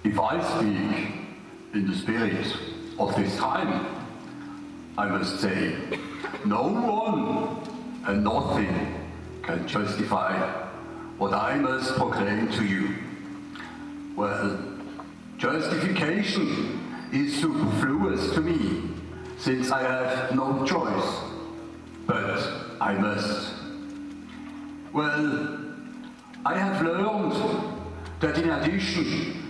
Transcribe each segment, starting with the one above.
If I speak in the spirit of this time, I must say, no one and nothing can justify what I must proclaim to you. Well, justification is superfluous to me, since I have no choice, but I must. Well, I have learned that in addition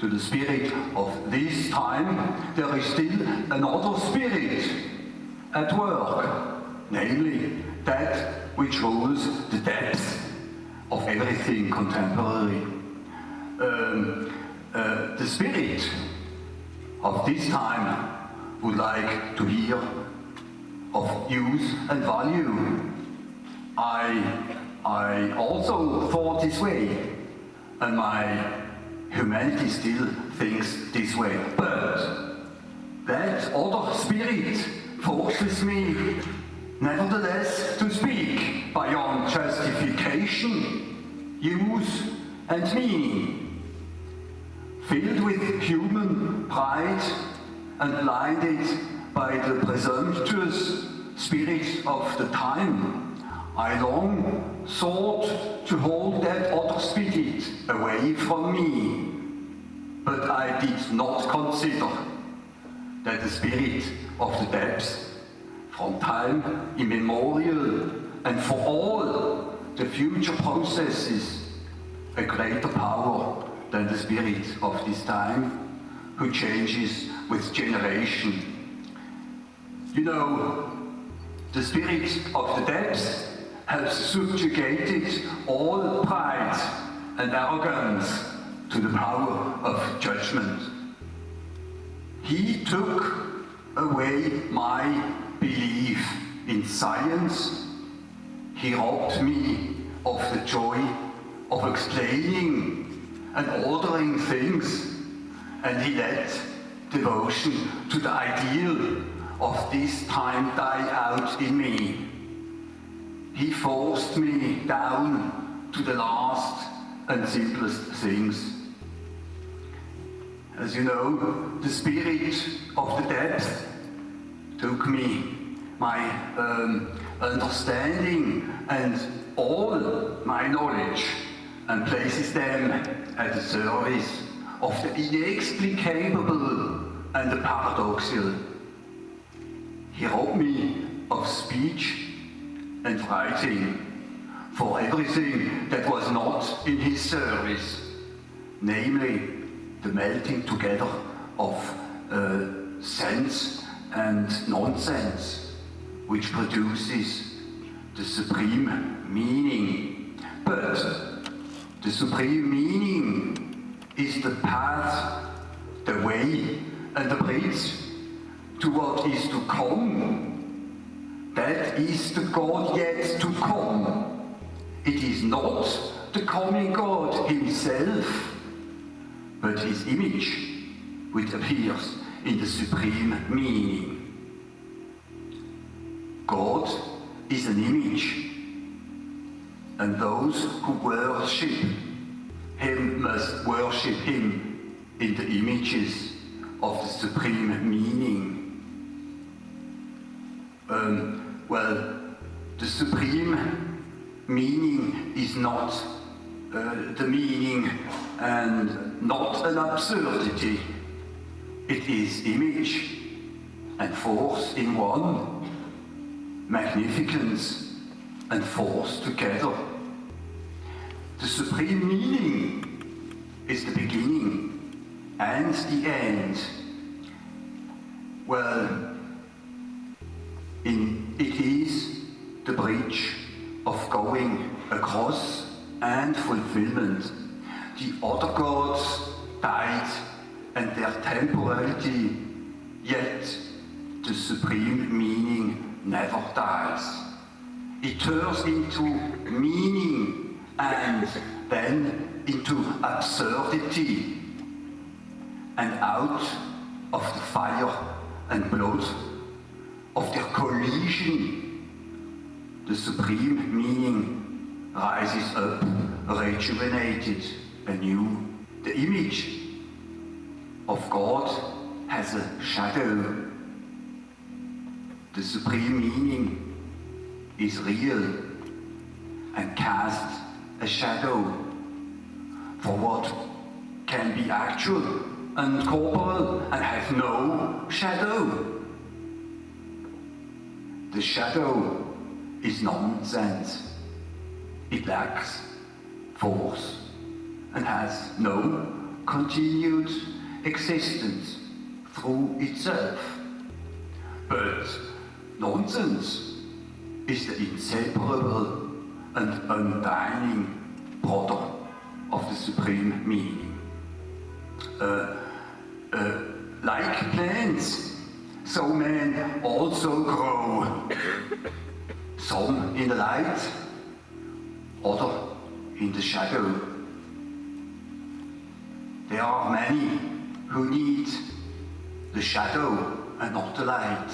to the spirit of this time, there is still another spirit at work, namely that which rules the depths of everything contemporary. The spirit of this time would like to hear of use and value. I also thought this way, and my humanity still thinks this way. But that other spirit forces me, nevertheless, to speak beyond justification, use, and meaning. Filled with human pride and blinded by the presumptuous spirit of the time, I long sought to hold that other spirit away from me, but I did not consider that the spirit of the depths, from time immemorial and for all the future processes, a greater power than the spirit of this time, who changes with generation. You know, the spirit of the depths has subjugated all pride and arrogance to the power of judgment. He took away my belief in science. He robbed me of the joy of explaining and ordering things, and he let devotion to the ideal of this time die out in me. He forced me down to the last and simplest things. As you know, the spirit of the depth took me, my understanding and all my knowledge, and places them at the service of the inexplicable and the paradoxical. He robbed me of speech and writing for everything that was not in his service, namely the melting together of sense and nonsense, which produces the supreme meaning. But the supreme meaning is the path, the way, and the bridge to what is to come. That is the God yet to come. It is not the coming God himself, but his image, which appears in the supreme meaning. God is an image, and those who worship him must worship him in the images of the supreme meaning. Well, the supreme meaning is not the meaning and not an absurdity. It is image and force in one, magnificence and force together. The supreme meaning is the beginning and the end. Well, it is the bridge of going across and fulfillment. The other gods died and their temporality, yet the supreme meaning never dies. It turns into meaning and then into absurdity. And out of the fire and blood of their collision, the supreme meaning rises up, rejuvenated anew. The image of God has a shadow. The supreme meaning is real and casts a shadow for what can be actual and corporal and have no shadow. The shadow is nonsense. It lacks force and has no continued existence through itself. But nonsense is the inseparable and undying brother of the supreme meaning. Like plants, so men also grow, some in the light, other in the shadow. There are many who need the shadow and not the light.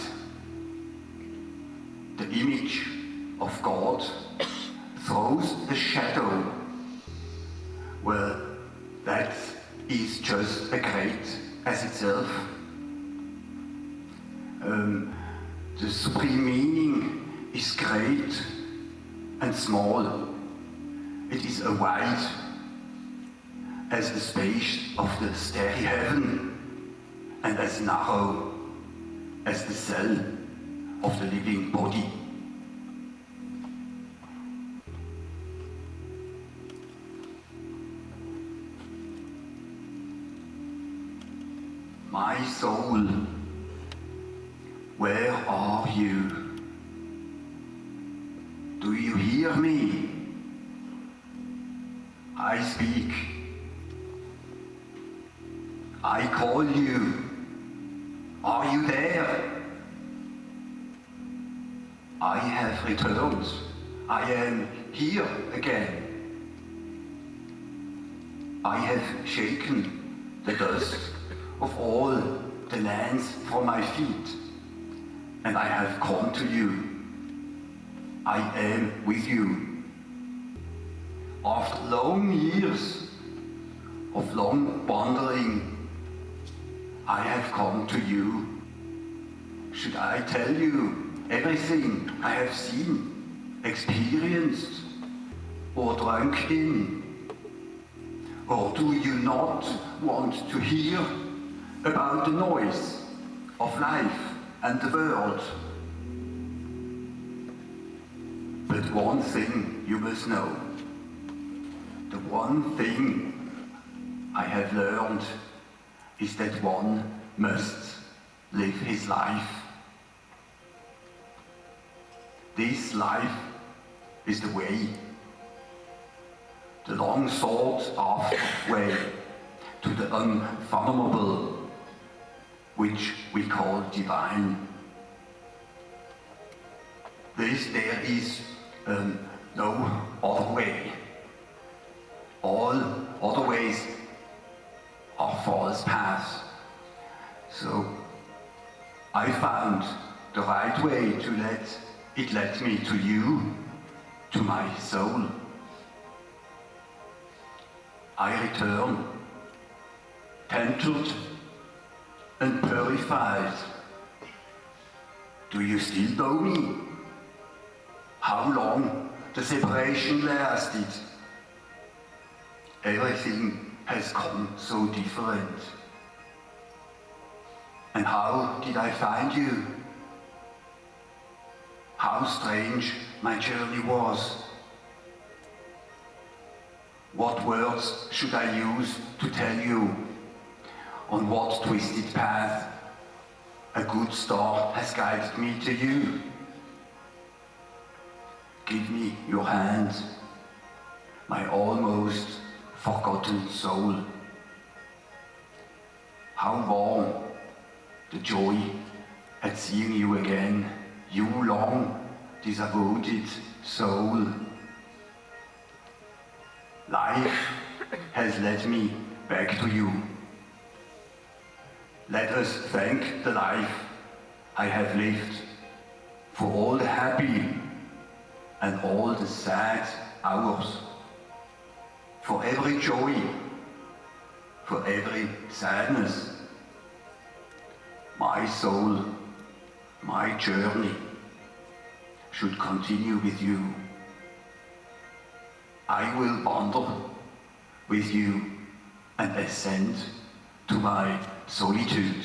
The image of God throws a shadow. Well, that is just as great as itself. The supreme meaning is great and small. It is as wide as the space of the starry heaven and as narrow as the cell of the living body. My soul, where are you? Do you hear me? I speak. I call you. Are you there? I have returned. I am here again. I have shaken the dust of all the lands from my feet, and I have come to you. I am with you. After long years of long wandering, I have come to you. Should I tell you everything I have seen, experienced, or drunk in? Or do you not want to hear about the noise of life and the world? But one thing you must know. The one thing I have learned is that one must live his life. This life is the way, the long sought after way to the unfathomable, which we call divine. There is no other way. All other ways are false paths. So I found the right way to it led me to you, to my soul. I return, tempted and purified. Do you still know me? How long the separation lasted? Everything has come so different. And how did I find you? How strange my journey was. What words should I use to tell you on what twisted path a good star has guided me to you? Give me your hand, my almost forgotten soul. How warm the joy at seeing you again, you long devoted soul. Life has led me back to you. Let us thank the life I have lived for all the happy and all the sad hours, for every joy, for every sadness, my soul, my journey should continue with you. I will wander with you and ascend to my solitude.